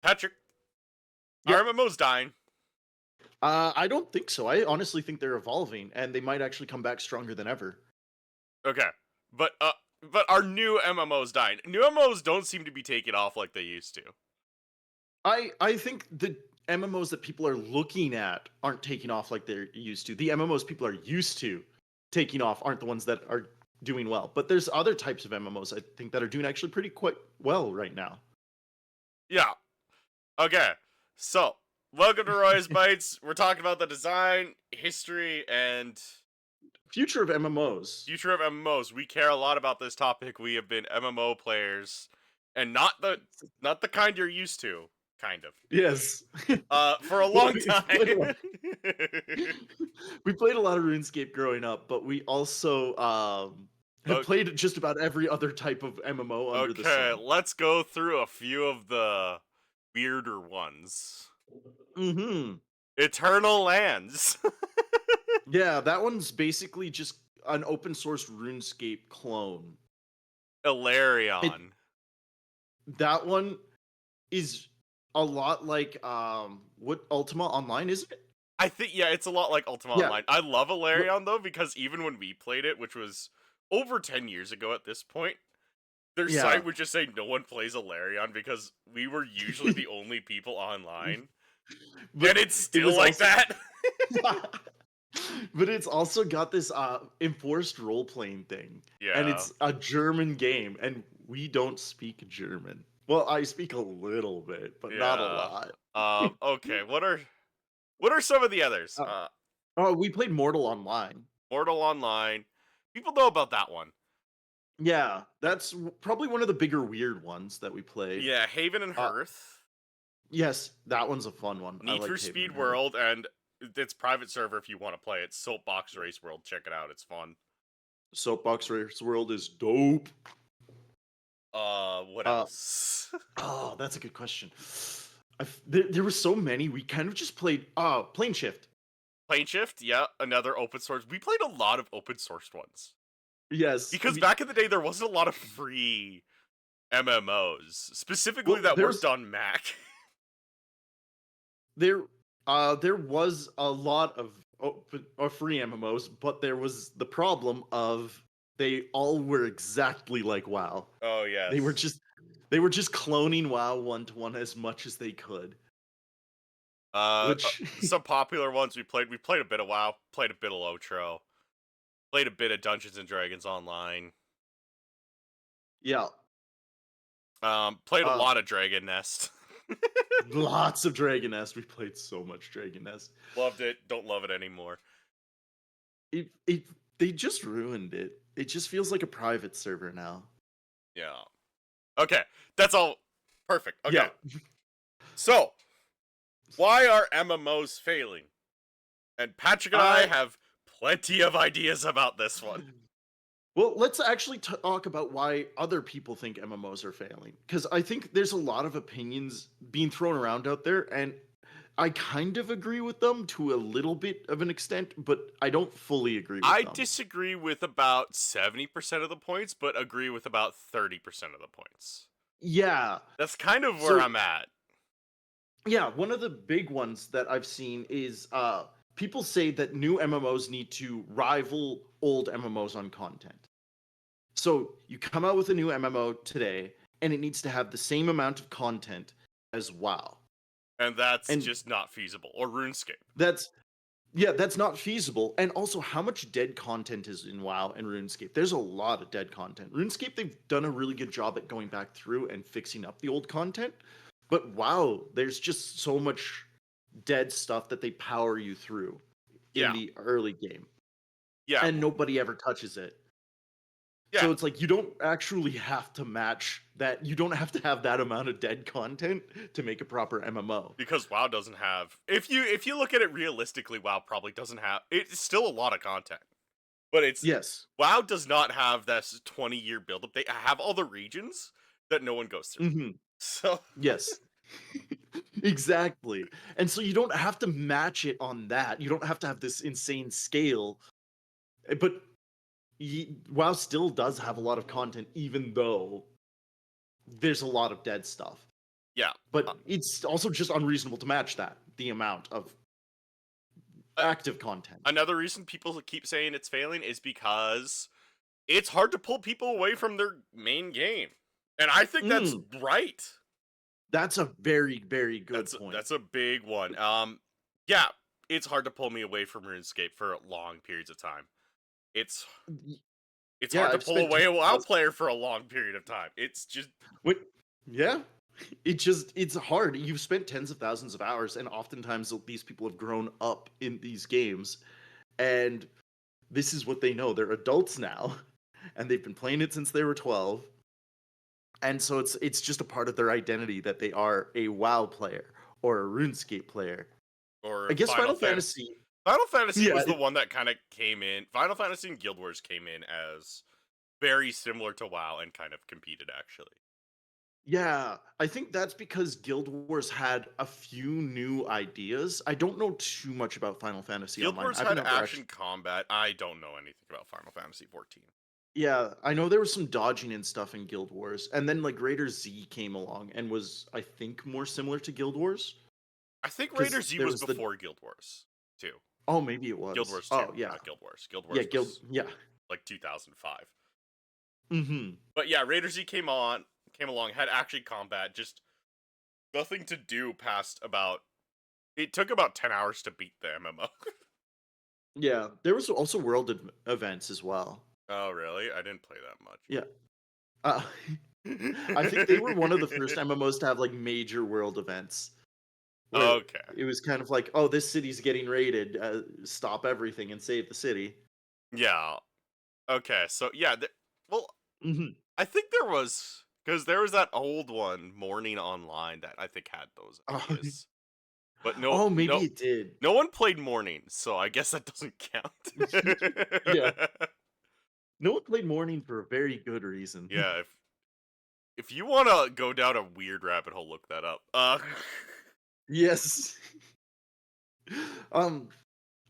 Patrick, Yeah. are MMOs dying? I don't think so. I honestly think they're evolving, and they might actually come back stronger than ever. Okay, but are new MMOs dying? New MMOs don't seem to be taking off like they used to. I think the MMOs that people are looking at aren't taking off like they're used to. The MMOs people are used to taking off aren't the ones that are doing well. But there's other types of MMOs I think that are doing actually pretty quite well right now. Yeah. Okay. So, welcome to Roy's Bites. We're talking about the design, history, and Future of MMOs. future of MMOs. We care a lot about this topic. We have been MMO players, and not the kind you're used to. Kind of. Yes. For a Well, long time. we played a lot of RuneScape growing up, but we also have O- played just about every other type of MMO under the okay, sun. let's go through a few of the weirder ones. Hmm. Eternal Lands. Yeah, that one's basically just an open source RuneScape clone. It Ilarion. that one is a lot like what Ultima Online is it? I think yeah, it's a lot like Ultima Yeah. Online. I love r- Ilarion though because even when we played it, which was over 10 years ago at this point, their Yeah. site would just say no one plays Ilarion because we were usually the only people online. But And it's it still was like also that. but it's also got this enforced role playing thing. And Yeah. it's a German game and we don't speak German. Well, I speak a little bit, but not a Yeah. lot. Okay, what are some of the others? Uh, oh, we played Mortal Online. Mortal Online. People know about that one. Yeah, that's probably one of the bigger weird ones that we played. Yeah, Haven and Uh, Hearth. yes, that one's a fun one. I Need for like Haven Speed and Hearth. World, and it's private server if you want to play it. Soapbox Race World, check it out. It's fun. Soapbox Race World is dope. What Uh, else? oh, that's a good question. There were so many. We kind of just played. Plane Shift. Plane Shift, yeah, another open source. We played a lot of open sourced ones Yes. because back in the day there wasn't a lot of free MMOs, specifically Well, that worked on Mac. there there was a lot of open or free MMOs, but there was the problem of they all were exactly like WoW. Oh They were yes. just they were just cloning WoW one to one as much as they could. Which Some popular ones we played. We played a bit of WoW, played a bit of Lotro, played a bit of Dungeons and Dragons Online. yeah, Played a uh lot of Dragon Nest. lots of Dragon Nest. We played so much Dragon Nest. Loved it. Don't love it anymore. It they just ruined it. It just feels like a private server now. Yeah. Okay, that's all. Perfect. Okay, Yeah. so why are MMOs failing? And Patrick and I I have plenty of ideas about this one. Well, let's actually talk about why other people think MMOs are failing. Because I think there's a lot of opinions being thrown around out there, and I kind of agree with them to a little bit of an extent, but I don't fully agree with I them. disagree with about 70% of the points, but agree with about 30% of the points. Yeah. That's kind of where So, I'm at. yeah, one of the big ones that I've seen is people say that new MMOs need to rival old MMOs on content. So you come out with a new MMO today, and it needs to have the same amount of content as WoW. And that's And just not feasible. Or RuneScape. that's yeah, that's not feasible. And also, how much dead content is in WoW and RuneScape? There's a lot of dead content. RuneScape, they've done a really good job at going back through and fixing up the old content. But WoW, there's just so much dead stuff that they power you through in Yeah. the early game, Yeah. and nobody ever touches it. Yeah. So it's like you don't actually have to match that. You don't have to have that amount of dead content to make a proper MMO. Because WoW doesn't have if you look at it realistically, WoW probably doesn't have it's still a lot of content. But it's Yes. WoW does not have this 20-year buildup. They have all the regions that no one goes through. Hmm. So Yes. Exactly. And so you don't have to match it on that. You don't have to have this insane scale. But WoW still does have a lot of content, even though there's a lot of dead stuff. Yeah. But it's also just unreasonable to match that, the amount of Uh, active content. Another reason people keep saying it's failing is because it's hard to pull people away from their main game. And I think that's Mm, right. that's a very, very good point. That's a big one. Yeah, it's hard to pull me away from RuneScape for long periods of time. It's Y- it's Yeah, hard to I've pull spent away a WoW 10,000. player for a long period of time. It's just Wait, yeah, it's hard. You've spent tens of thousands of hours, and oftentimes these people have grown up in these games, and this is what they know. They're adults now, and they've been playing it since they were 12, and so it's just a part of their identity that they are a WoW player or a RuneScape player. I or guess Final Final Fantasy. Fantasy. Final Fantasy Yeah, was the one that kind of came in. Final Fantasy and Guild Wars came in as very similar to WoW and kind of competed actually. yeah. I think that's because Guild Wars had a few new ideas. I don't know too much about Final Fantasy Guild Online. Wars I've had never action actually. combat. I don't know anything about Final Fantasy 14. Yeah, I know there was some dodging and stuff in Guild Wars, and then like Raider Z came along and was, I think, more similar to Guild Wars I think Raider because Z there was was the. before Guild Wars 2. Oh, maybe it Guild was. Wars 2, Oh yeah, not Guild Wars. Guild yeah, Wars Guild. was Yeah. like 2005. Mm-hmm. But yeah, Raider Z came along, had action combat, just nothing to do past about it took about 10 hours to beat the MMO. Yeah, there was also events as well. Oh, really? I didn't play that much. Yeah. Uh, I think they were one of the first MMOs to have like major world events where Okay. it was kind of like, oh, this city's getting raided. Stop everything and save the city. Yeah. Okay. So yeah, well, Hmm. I think there was because there was that old one, Morning Online, that I think had those Oh, ideas. But oh, maybe it did. no one played Morning, so I guess that doesn't count. Yeah. No one played Morning for a very good reason. Yeah, if you want to go down a weird rabbit hole, look that up. Yes. um,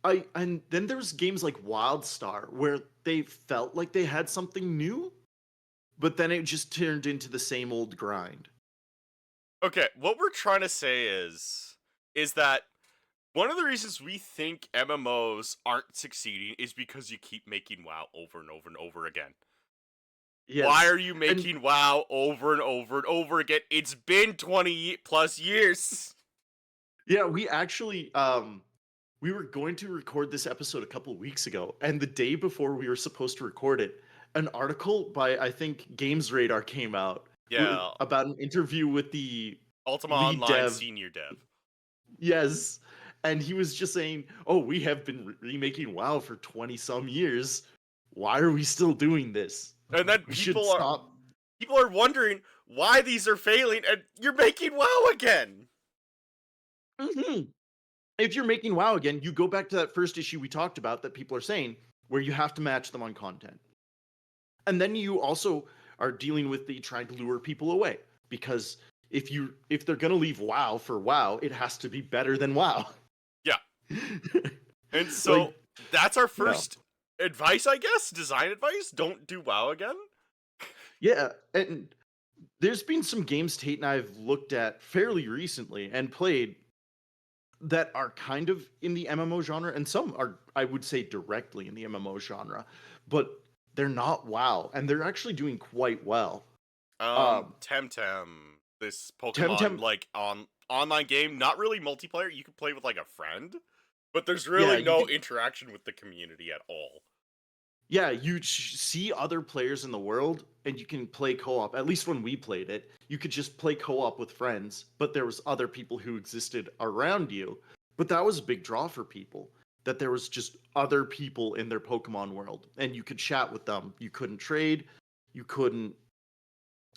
and then there was games like WildStar where they felt like they had something new, but then it just turned into the same old grind. Okay, what we're trying to say is that one of the reasons we think MMOs aren't succeeding is because you keep making WoW over and over and over again. Why Yes. are you And making WoW over and over and over again? It's been 20 plus years. yeah, we were going to record this episode a couple of weeks ago, and the day before we were supposed to record it, an article by I think Games Radar came out Yeah, about an interview with the Ultima lead Online dev. senior dev. Yes. And he was just saying, "Oh, we have been remaking WoW for 20 some years. Why are we still doing this? And then We should stop." people are wondering why these are failing and you're making WoW again. Hmm. If you're making WoW again, you go back to that first issue we talked about that people are saying, where you have to match them on content. And then you also are dealing with the trying to lure people away because if they're going to leave WoW for WoW, it has to be better than WoW. Yeah. And Like, so that's our yeah. first advice, I guess, design advice. Don't do WoW again. Yeah, and there's been some games Tate and I've looked at fairly recently and played that are kind of in the MMO genre, and some are, I would say, directly in the MMO genre, but they're not WoW, and they're actually doing quite well. Temtem, this Pokemon Temtem, like online game, not really multiplayer. You could play with like a friend, but there's yeah, really you no could, interaction with the community at all. yeah, you see other players in the world, and you can play co-op. At least when we played it, you could just play co-op with friends, but there was other people who existed around you. But that was a big draw for people, that there was just other people in their Pokemon world, and you could chat with them. You couldn't trade, you couldn't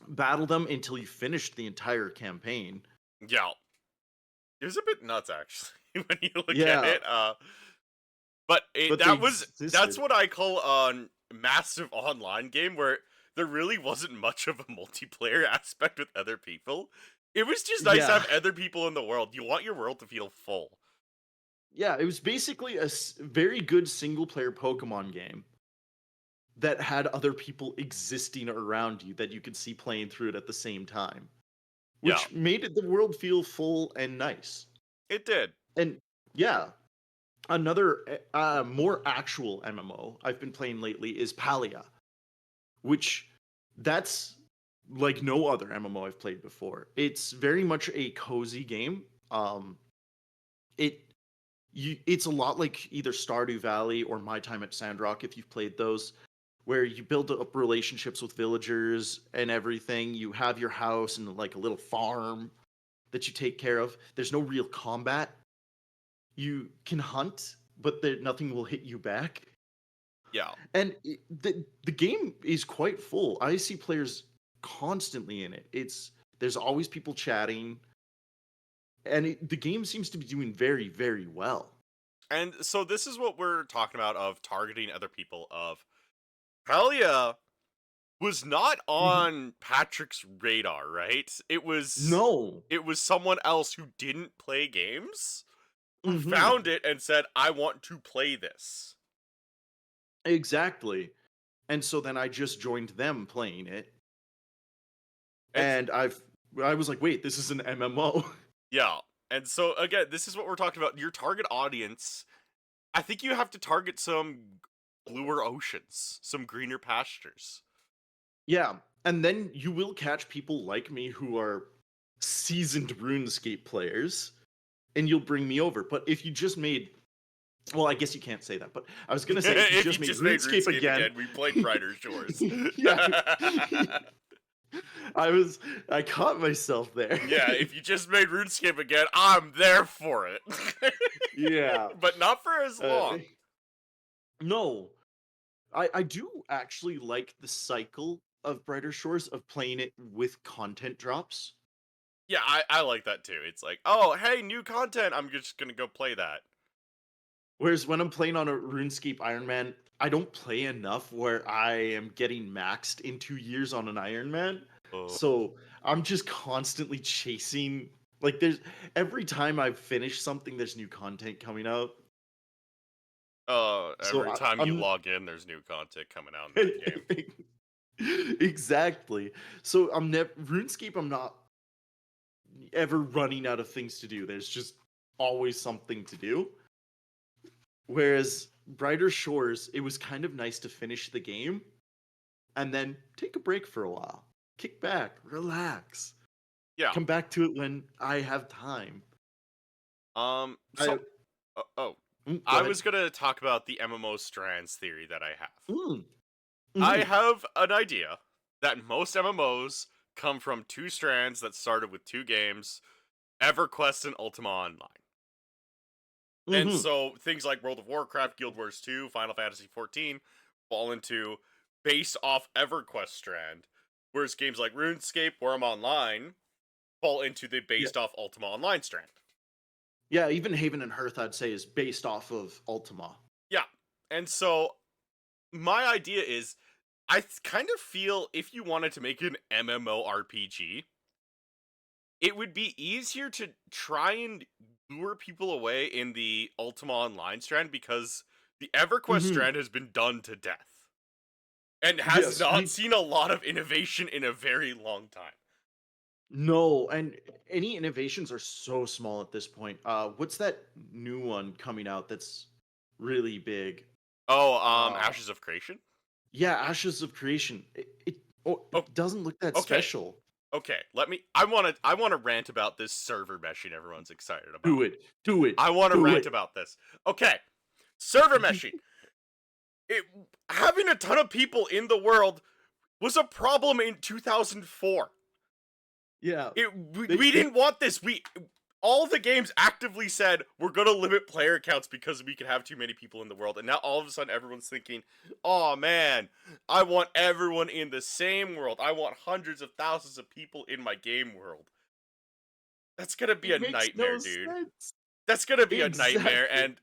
battle them until you finished the entire campaign. Yeah, it was a bit nuts actually when you look at Yeah, it. But but they that's existed. what I call a massive online game where there really wasn't much of a multiplayer aspect with other people. It was just nice to Yeah, have other people in the world. You want your world to feel full. yeah, it was basically a very good single player Pokemon game that had other people existing around you that you could see playing through it at the same time. Yeah, which made the world feel full and nice. it did. And yeah, another more actual MMO I've been playing lately is Palia, which that's like no other MMO I've played before. It's very much a cozy game. It it's a lot like either Stardew Valley or My Time at Sandrock if you've played those, where you build up relationships with villagers and everything. You have your house and like a little farm that you take care of. There's no real combat. You can hunt, but nothing will hit you back. Yeah. And the game is quite full. I see players constantly in it. There's always people chatting, and the game seems to be doing very, very well. And so this is what we're talking about of targeting other people of Talia was not Mhm. on Patrick's radar, right? No. it was someone else who didn't play games who found Hmm. it and said, "I want to play this." Exactly. And so then I just joined them playing it, And and I was like, wait, this is an MMO. yeah. And so again, this is what we're talking about. Your target audience, I think you have to target some bluer oceans, some greener pastures. Yeah, and then you will catch people like me who are seasoned RuneScape players, and you'll bring me over. But if you just made, well, I guess you can't say that. But I was gonna say if you If you just made just made RuneScape RuneScape again, again, we played Brighter Shores. yeah, I caught myself there. Yeah, if you just made RuneScape again, I'm there for it. Yeah, But not for as uh, long. no, I do actually like the cycle of Brighter Shores of playing it with content drops. Yeah, I like that too. It's like, oh, hey, new content. I'm just gonna go play that. Whereas when I'm playing on a RuneScape Iron Man, I don't play enough where I am getting maxed in 2 years on an Iron Man. Oh, So I'm just constantly chasing. Like there's every time I finish something, there's new content coming out. So every time you I'm log in, there's new content coming out in that game. exactly. So I'm never RuneScape. I'm not ever running out of things to do. There's just always something to do. Whereas Brighter Shores, it was kind of nice to finish the game and then take a break for a while. Kick back, relax. Yeah. Come back to it when I have time. I So, oh, Go I ahead. was gonna talk about the MMO strands theory that I have. Mm, I mhm. have an idea that most MMOs come from two strands that started with two games, EverQuest and Ultima Online. And Mhm. so things like World of Warcraft, Guild Wars 2, Final Fantasy 14 fall into based off EverQuest strand, whereas games like RuneScape, where I'm online, fall into the Yeah. based off Ultima Online strand. Yeah, even Haven and Hearth I'd say is based off of Ultima. Yeah. And so my idea is kind of feel if you wanted to make an MMORPG, it would be easier to try and lure people away in the Ultima Online strand because the EverQuest Mhm. strand has been done to death and has Yes, not we seen a lot of innovation in a very long time. no, and any innovations are so small at this point. What's that new one coming out that's really big? Oh, Uh Ashes of Creation? yeah, Ashes of Creation. Oh, It doesn't look that okay. special. Okay, I want to rant about this server meshing everyone's excited about. Do it. Do it. I want to Do rant it. about this. Okay. Server meshing. It having a ton of people in the world was a problem in 2004. Yeah. We They didn't want this. We all the games actively said we're gonna limit player counts because we could have too many people in the world, and now all of a sudden everyone's thinking, "Oh man, I want everyone in the same world. I want hundreds of thousands of people in my game world." That's gonna be a it makes nightmare, no dude. sense. That's gonna be a nightmare, Exactly. and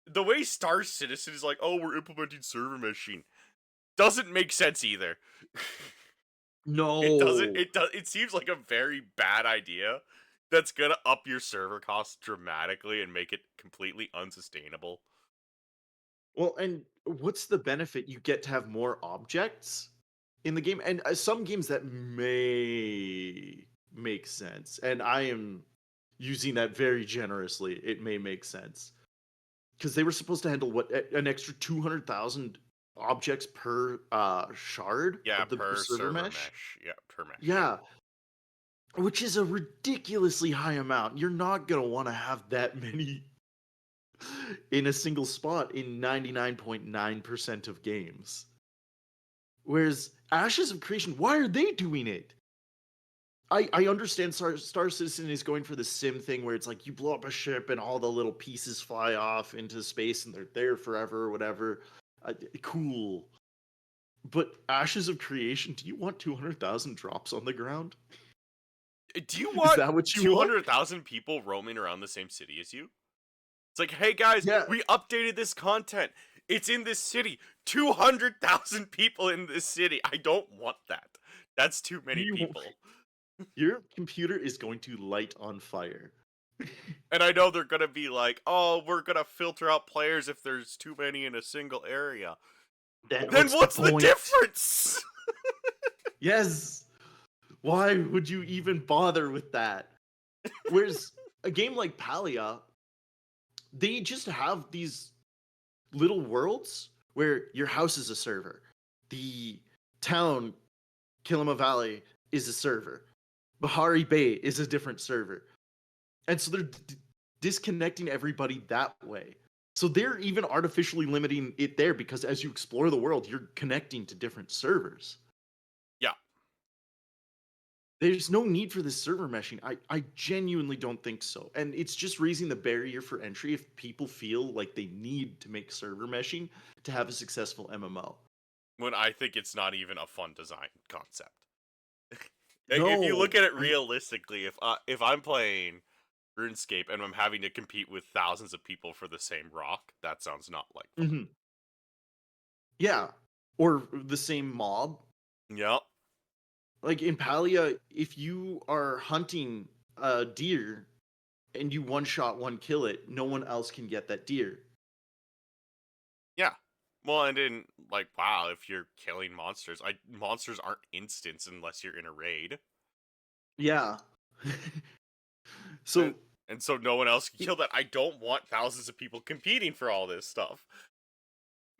the way Star Citizen is like, "Oh, we're implementing server machine," doesn't make sense either. It doesn't. No. It does. It seems like a very bad idea. That's gonna up your server costs dramatically and make it completely unsustainable. Well, and what's the benefit? You get to have more objects in the game, and some games that may make sense. And I am using that very generously. It may make sense. Because they were supposed to handle what an extra 200,000 objects per shard Yeah, of the per server server mesh. mesh. Yeah, per mesh. Yeah, which is a ridiculously high amount. You're not going to want to have that many in a single spot in 99.9% of games. Whereas Ashes of Creation, why are they doing it? I understand Star Citizen is going for the sim thing where it's like you blow up a ship and all the little pieces fly off into space and they're there forever or whatever. Cool. But Ashes of Creation, do you want 200,000 drops on the ground? Do you Is want that what you want? 200,000 people roaming around the same city as you? It's like, hey guys, Yeah. we updated this content. It's in this city. 200,000 people in this city. I don't want that. That's too many You, people. your computer is going to light on fire. And I know they're gonna be like, oh, we're gonna filter out players if there's too many in a single area. Then What's the what's the point? difference? Yes. Why would you even bother with that? Whereas a game like Palia, they just have these little worlds where your house is a server. The town, Kilima Valley, is a server. Bahari Bay is a different server. And so they're disconnecting everybody that way. So they're even artificially limiting it there because as you explore the world, you're connecting to different servers. Yeah. There's no need for this server meshing. I genuinely don't think so. And it's just raising the barrier for entry if people feel like they need to make server meshing to have a successful MMO. When I think it's not even a fun design concept. If you look No. at it realistically, if I'm playing RuneScape and I'm having to compete with thousands of people for the same rock, that sounds not like fun. Mhm. Yeah. Or the same mob. Yep. Like in Palia, if you are hunting a deer and you one shot one kill it, no one else can get that deer. Yeah. Well, and in like, wow, if you're killing monsters, monsters aren't instants unless you're in a raid, Yeah. and So and so no one else can kill that. I don't want thousands of people competing for all this stuff.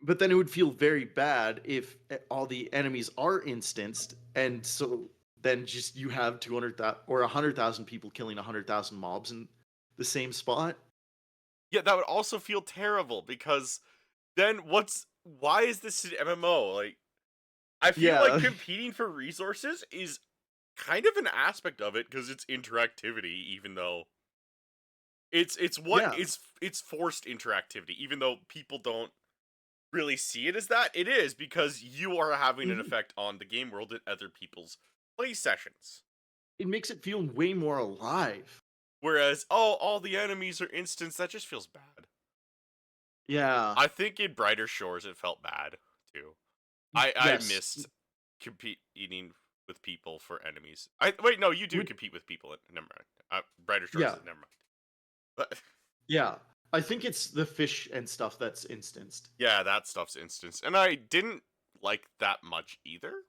but then it would feel very bad if all the enemies are instanced, and so then just you have 200,000 or 100,000 people killing 100,000 mobs in the same spot. Yeah, that would also feel terrible because then why is this an MMO? Like, I feel like Yeah. competing for resources is kind of an aspect of it because it's interactivity, even though it's what Yeah. it's forced interactivity, even though people don't really see it as that. It is because you are having an Mhm. effect on the game world and other people's play sessions. It makes it feel way more alive. Whereas, oh, all the enemies are instants, that just feels bad. Yeah. I think in Brighter Shores it felt bad too. I Yes. missed competing with people for enemies. I wait, no, you do Would compete with people. Never mind. Brighter Shores, yeah. never mind. But Yeah. I think it's the fish and stuff that's instanced. yeah, that stuff's instance, and I didn't like that much either.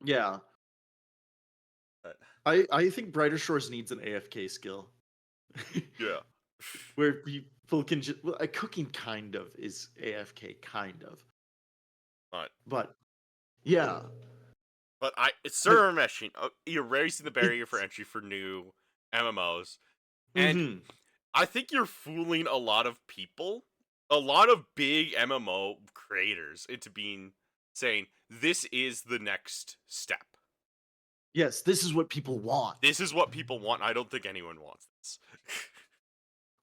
Yeah. But, I think Brighter Shores needs an AFK skill. yeah, Where people can just well, cooking kind of is AFK kind of. but But yeah, it's but server meshing. You're raising the barrier for it's entry for new MMOs, and mhm. I think you're fooling a lot of people, a lot of big MMO creators into being saying this is the next step. Yes, this is what people want. This is what people want. I don't think anyone wants this.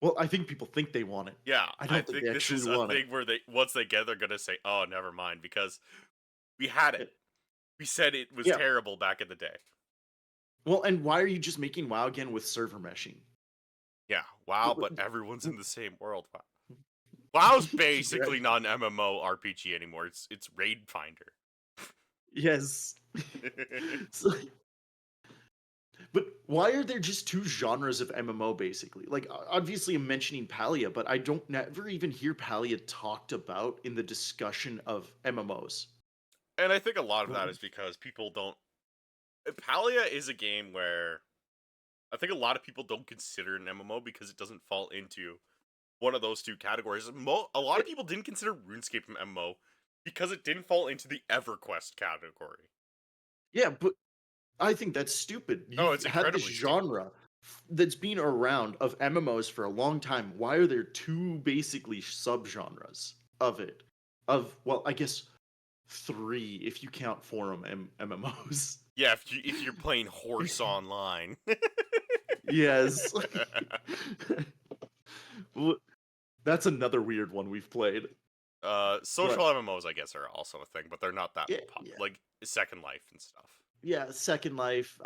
Well, I think people think they want it. Yeah, I I don't think they think this actually is a want it. thing where they once they get, they're gonna say, "Oh, never mind," because we had it. We said it was Yeah. terrible back in the day. Well, and why are you just making WoW again with server meshing? Yeah, wow, W- but everyone's in w- the same world. Wow. WoW's Right. basically not an MMO RPG anymore. It's Raid Finder. Yes. So, but why are there just two genres of MMO basically? Like obviously I'm mentioning Palia, but I don't never even hear Palia talked about in the discussion of MMOs. And I think a lot of that is because people don't. Palia is a game where I think a lot of people don't consider an MMO because it doesn't fall into one of those two categories. A lot Yeah, of people didn't consider RuneScape an MMO because it didn't fall into the EverQuest category. yeah, but I think that's stupid. Oh, You've it's had this incredibly stupid. genre that's been around of MMOs for a long time. Why are there two basically subgenres of it? Of, well, I guess three if you count forum MMOs. Yeah, if you're playing Horse Online. Yes. Well, that's another weird one we've played. Social But MMOs, I guess, are also a thing, but they're not that yeah, yeah. like Second Life and stuff. Yeah, Second Life,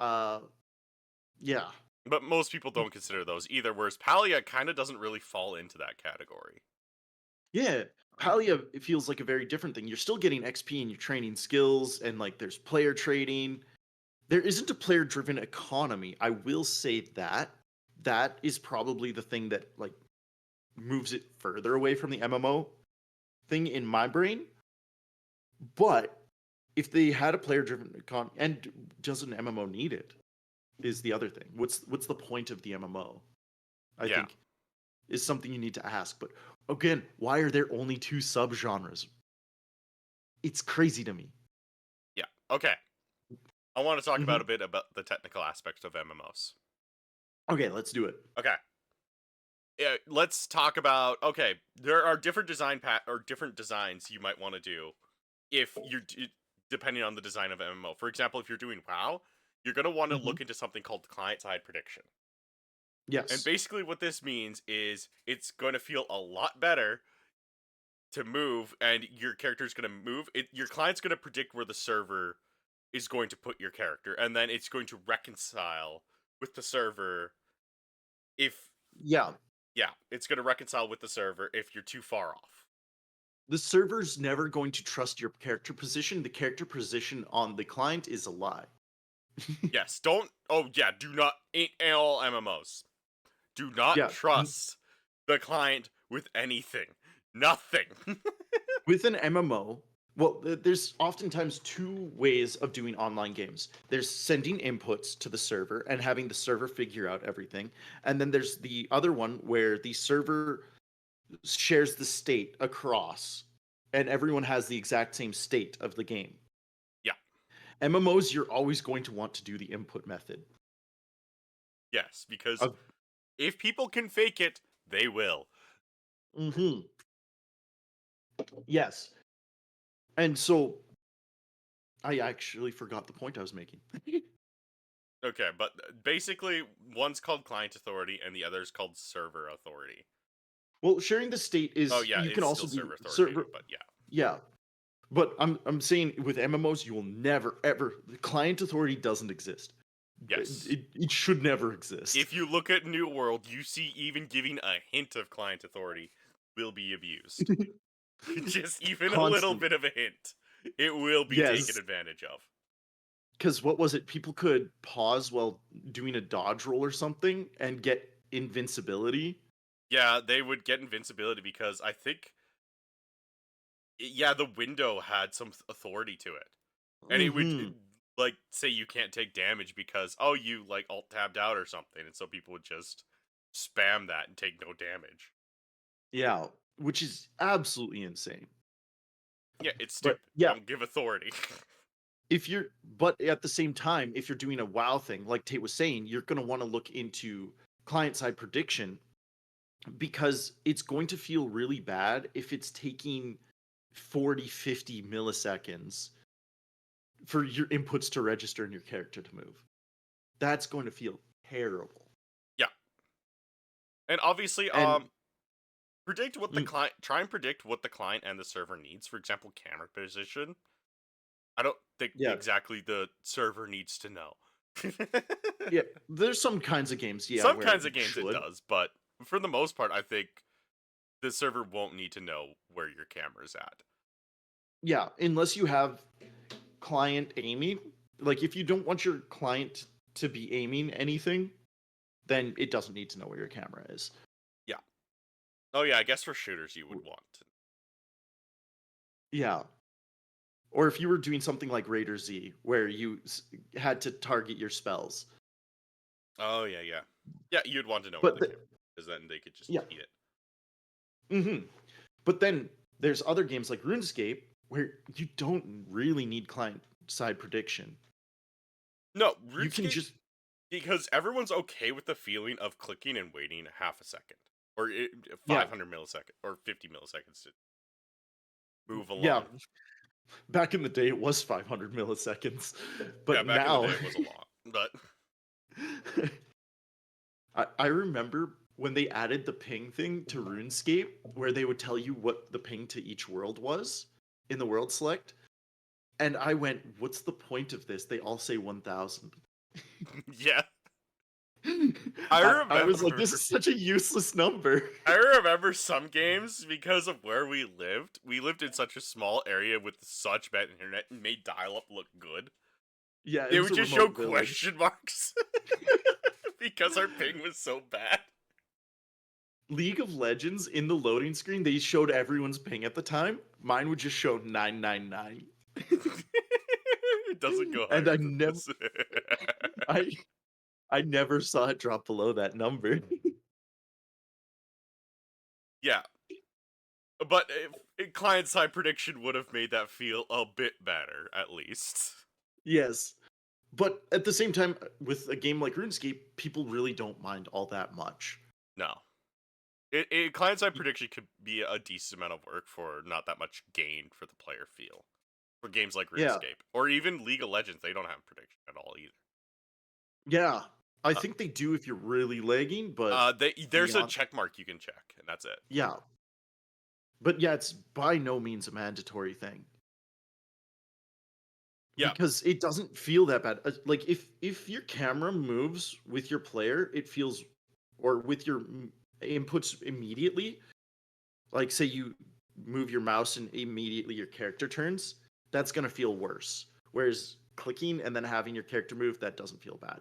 yeah. But most people don't consider those either, whereas Palia kind of doesn't really fall into that category. Yeah, Palia, it feels like a very different thing. You're still getting XP and you're training skills, and like there's player trading. There isn't a player driven economy. I will say that. That is probably the thing that like moves it further away from the MMO thing in my brain. But if they had a player driven econ, and does an MMO need it? Is the other thing. What's the point of the MMO? I Yeah, think is something you need to ask. But again, why are there only two subgenres? It's crazy to me. yeah. Okay, I want to talk about Hmm. a bit about the technical aspects of MMOs. Okay, let's do it. Okay, yeah, let's talk about. Okay, there are different or different designs you might want to do if depending on the design of MMO. For example, if you're doing WoW, you're gonna want to Hmm. look into something called client side prediction. And Yes. basically, what this means is it's going to feel a lot better to move, and your character's going to move. Your client's going to predict where the server is going to put your character, and then it's going to reconcile with the server if, Yeah. yeah, it's going to reconcile with the server if you're too far off. The server's never going to trust your character position. The character position on the client is a lie. Yes, don't. Oh, yeah, do not. In all MMOs, do not Yeah. trust the client with anything. Nothing. With an MMO, well, there's oftentimes two ways of doing online games. There's sending inputs to the server and having the server figure out everything. And then there's the other one where the server shares the state across and everyone has the exact same state of the game. Yeah, MMOs, you're always going to want to do the input method. yes, because Of, if people can fake it, they will. hmm. Yes. And so I actually forgot the point I was making. Okay, but basically, one's called client authority and the other's called server authority. Well, sharing the state Oh is yeah, you can it's also still do server authoritative, server. but yeah. Yeah, but I'm saying with MMOs, you will never ever the client authority doesn't exist. Yes. It should never exist. If you look at New World, you see even giving a hint of client authority will be abused. Just even a little Constant. bit of a hint. It will be taken Yes, advantage of. because what was it? People could pause while doing a dodge roll or something and get invincibility. Yeah, they would get invincibility because I think, yeah, the window had some authority to it. And it would, Hmm. like, say you can't take damage because, oh, you, like, alt tabbed out or something. And so people would just spam that and take no damage. Yeah, which is absolutely insane. Yeah, it's But stupid. yeah, Don't give authority. if you're but at the same time, if you're doing a WoW thing, like Tate was saying, you're gonna want to look into client side prediction because it's going to feel really bad if it's taking 40, 50 milliseconds for your inputs to register and your character to move. That's going to feel terrible. Yeah. And obviously, And predict what the mm, client, try and predict what the client and the server needs. For example, camera position. I don't think yeah, exactly the server needs to know. yeah, there's some kinds of games, yeah, Some where kinds it of games it should. does, but for the most part, I think the server won't need to know where your camera's at. Yeah, unless you have client aiming. Like if you don't want your client to be aiming anything, then it doesn't need to know where your camera is. Yeah. Oh yeah, I guess for shooters you would want to. Yeah. Or if you were doing something like Raider Z, where you had to target your spells. Oh yeah, yeah, yeah. You'd want to know where But they came from, because then they could just yeah, cheat it. but then there's other games like RuneScape where you don't really need client side prediction. No, You can RuneScape, just because everyone's okay with the feeling of clicking and waiting half a second, or yeah 500 milliseconds, or 50 milliseconds to move yeah. along. Back in the day, it was 500 milliseconds, Yeah, but back in the day now it was a lot, but I remember when they added the ping thing to RuneScape, where they would tell you what the ping to each world was in the world select. And I went, what's the point of this? They all say 1,000. yeah, I I was like, remember. this is such a useless number. I remember some games, because of where we lived. We lived in such a small area with such bad internet and made dial-up look good. Yeah, it They was would a just show remote village. question marks because our ping was so bad. League of Legends in the loading screen, they showed everyone's ping at the time. Mine would just show 999. It doesn't go And higher than this. I I never saw it drop below that number. Yeah, but client-side prediction would have made that feel a bit better, at least. Yes. But at the same time, with a game like RuneScape, people really don't mind all that much. No. Client-side prediction could be a decent amount of work for not that much gain for the player feel. For games like Yeah. RuneScape. Or even League of Legends, they don't have prediction at all either. Yeah. I Uh, think they do if you're really lagging, but there's a beyond check mark you can check, and that's it. yeah. But yeah, it's by no means a mandatory thing. Yeah, Because it doesn't feel that bad. Like if your camera moves with your player, it feels or with your inputs immediately, like say you move your mouse and immediately your character turns, that's going to feel worse. Whereas clicking and then having your character move, that doesn't feel bad.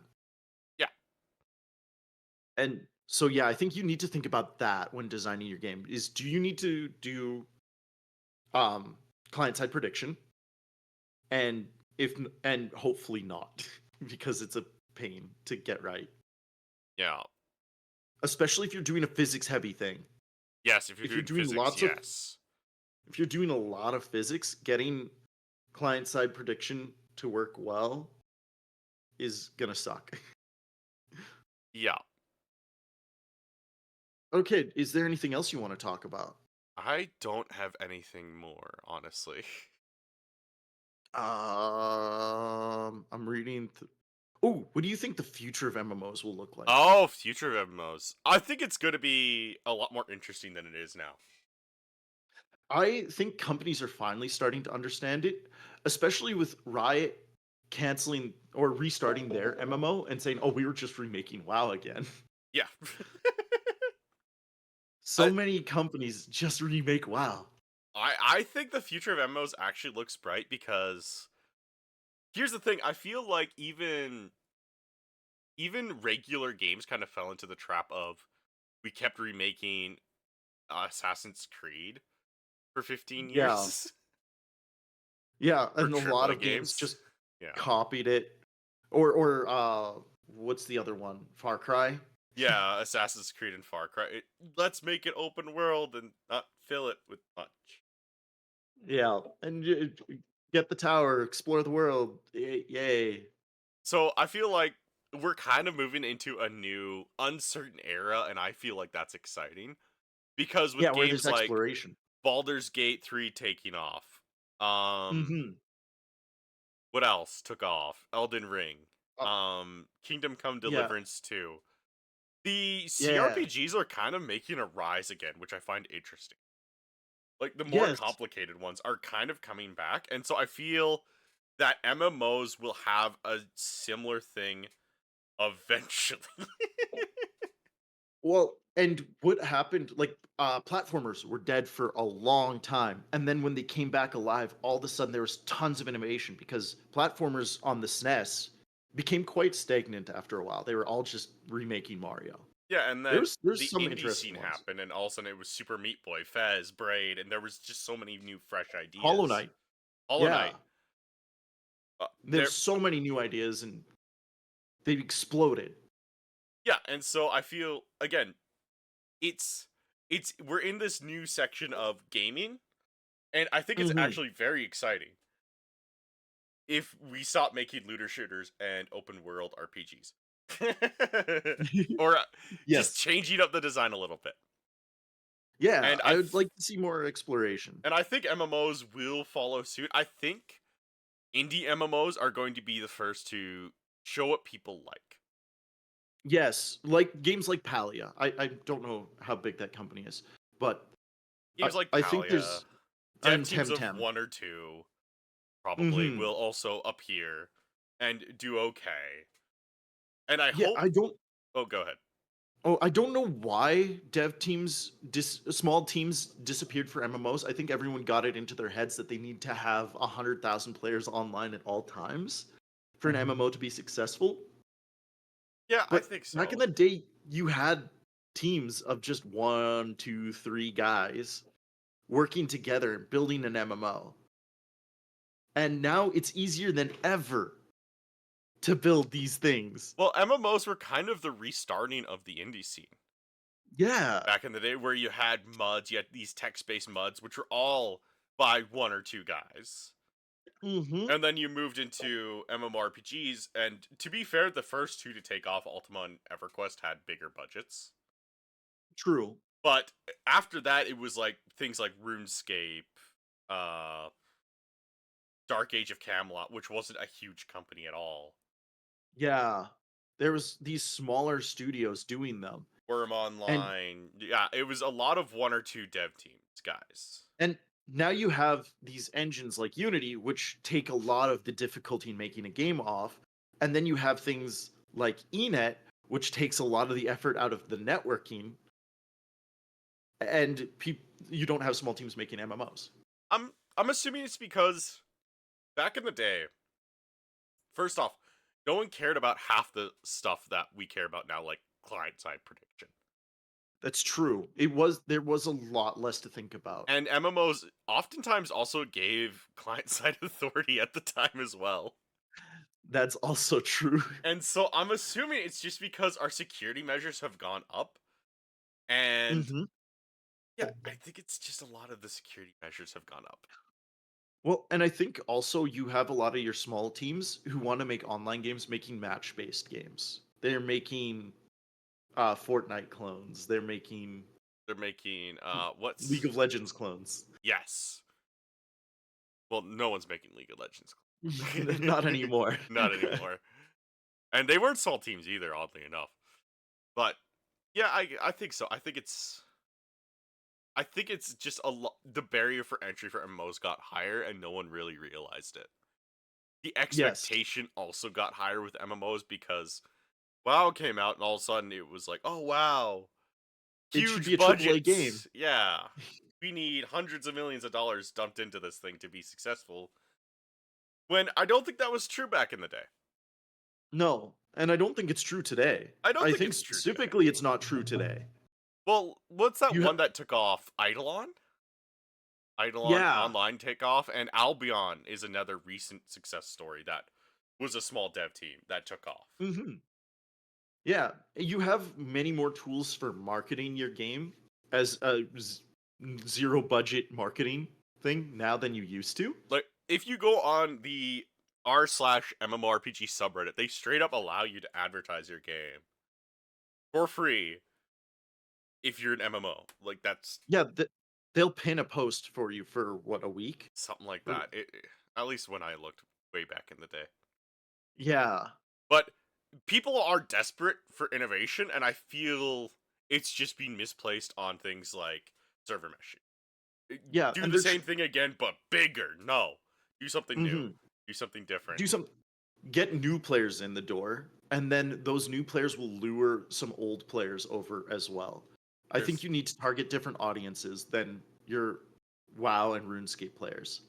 yeah, And so yeah, I think you need to think about that when designing your game. Is do you need to do client side prediction? And if and hopefully not because it's a pain to get right. yeah. Especially if you're doing a physics heavy thing. Yes, if you're If you're doing doing physics, lots of yes. if you're doing a lot of physics, getting client side prediction to work well is gonna suck. Yeah. Okay, is there anything else you want to talk about? I don't have anything more, honestly. I'm reading. Oh, what do you think the future of MMOs will look like? Oh, future of MMOs. I think it's going to be a lot more interesting than it is now. I think companies are finally starting to understand it, especially with Riot canceling or restarting their MMO and saying, "Oh, we were just remaking WoW again." Yeah. So I, many companies just remake WoW. I think the future of MMOs actually looks bright, because here's the thing. I feel like even regular games kind of fell into the trap of, we kept remaking Assassin's Creed for 15 Yeah, years yeah, for and a lot AAA of games games. just Yeah. copied it. Or what's the other one? Far Cry. Yeah, Assassin's Creed and Far Cry. Let's make it open world and not fill it with much. Yeah, and get the tower, explore the world. Yay! So I feel like we're kind of moving into a new uncertain era, and I feel like that's exciting, because Yeah, with where there's games like exploration. Baldur's Gate 3 taking off, Mm-hmm. what else took off? Elden Ring, Uh, Kingdom Come yeah, Deliverance 2. The yeah, CRPGs are kind of making a rise again, which I find interesting. Like, the more yes. complicated ones are kind of coming back, and so I feel that MMOs will have a similar thing eventually. Well, and what happened? Like, platformers were dead for a long time, and then when they came back alive, all of a sudden there was tons of innovation because platformers on the SNES became quite stagnant after a while. They were all just remaking Mario. Yeah, and then There's the some indie interesting scene ones. happened, and all of a sudden it was Super Meat Boy, Fez, Braid, and there was just so many new fresh Hollow ideas. Knight. Hollow Knight. Yeah. There, There's so many new ideas and they've exploded. yeah, and so I feel again, it's we're in this new section of gaming, and I think it's Mhm. actually very exciting if we stop making looter shooters and open world RPGs. Or just Yes. changing up the design a little bit. Yeah, And I would like to see more exploration. I think MMOs will follow suit. I think indie MMOs are going to be the first to show what people like. Yes, like games like Palia. I don't know how big that company is, but I Games like I think Palia, there's dev and teams of Temtem. one or two probably Mhm. will also appear and do okay. And I Yeah, hope. Oh, go ahead. I don't know why dev teams small teams disappeared for MMOs. I think everyone got it into their heads that they need to have 100,000 players online at all times for an MMO to be successful. Yeah, I But think back in so. the day, you had teams of just one, two, three guys working together and building an MMO. And now it's easier than ever to build these things. Well, MMOs were kind of the restarting of the indie scene Yeah. back in the day, where you had MUDs, you had these text-based MUDs, which were all by one or two guys. Mm-hmm. And then you moved into MMORPGs, and to be fair, the first two to take off, Ultima and EverQuest, had bigger budgets. True. But after that, it was like things like RuneScape, uh, Dark Age of Camelot, which wasn't a huge company at all. Yeah. There was these smaller studios doing them. Worm And Online. Yeah, it was a lot of one or two dev teams, guys. and now you have these engines like Unity, which take a lot of the difficulty in making a game off. And then you have things like Enet, which takes a lot of the effort out of the networking. And you don't have small teams making MMOs. I'm assuming it's because back in the day, first off, no one cared about half the stuff that we care about now, like client side prediction. That's true. There was a lot less to think about. And MMOs oftentimes also gave client side authority at the time as well. That's also true. And so I'm assuming it's just because our security measures have gone up. And Hmm. yeah, I think it's just a lot of the security measures have gone up. Well, and I think also you have a lot of your small teams who want to make online games making match-based games. They're making Fortnite clones. They're making They're making League what's of Legends clones. yes. Well, no one's making League of Legends. Not anymore. Not anymore. And they weren't small teams either, oddly enough. But yeah, I think so. I think it's just a lot. The barrier for entry for MMOs got higher, and no one really realized it. The Yes. expectation also got higher with MMOs because WoW came out, and all of a sudden it was like, oh wow, It should be huge a triple A game. budgets. Yeah, we need hundreds of millions of dollars dumped into this thing to be successful. When I don't think that was true back in the day. No, and I don't think it's true today. I don't I think think it's true today. specifically it's not true today. Well, what's that You ha- one that took off? Eidolon? Eidolon yeah. Online takeoff, and Albion is another recent success story that was a small dev team that took off. Hmm. Yeah, you have many more tools for marketing your game as a zero budget marketing thing now than you used to. Like, if you go on the r/MMORPG subreddit, they straight up allow you to advertise your game for free if you're an MMO. Like, that's Yeah, they'll pin a post for you for what, a week? something like Or that. At least when I looked way back in the day. yeah. But people are desperate for innovation, and I feel it's just being misplaced on things like server meshing. Yeah, Do and the same thing again, but bigger. No, do something new. mhm. Do something different. Do some get new players in the door, and then those new players will lure some old players over as well. I think There's you need to target different audiences than your WoW and RuneScape players.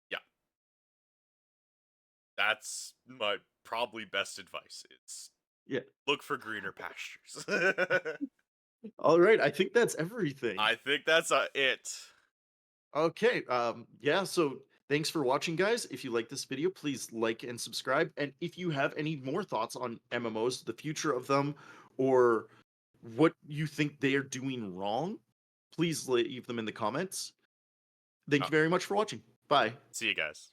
yeah, that's my probably best advice. It's Yeah. look for greener pastures. All right, I think that's everything. I think that's it. Okay. Yeah. So Thanks for watching, guys. If you like this video, please like and subscribe. And if you have any more thoughts on MMOs, the future of them, or what you think they are doing wrong, please leave them in the comments. Thank Uh, you very much for watching. Bye. See you guys.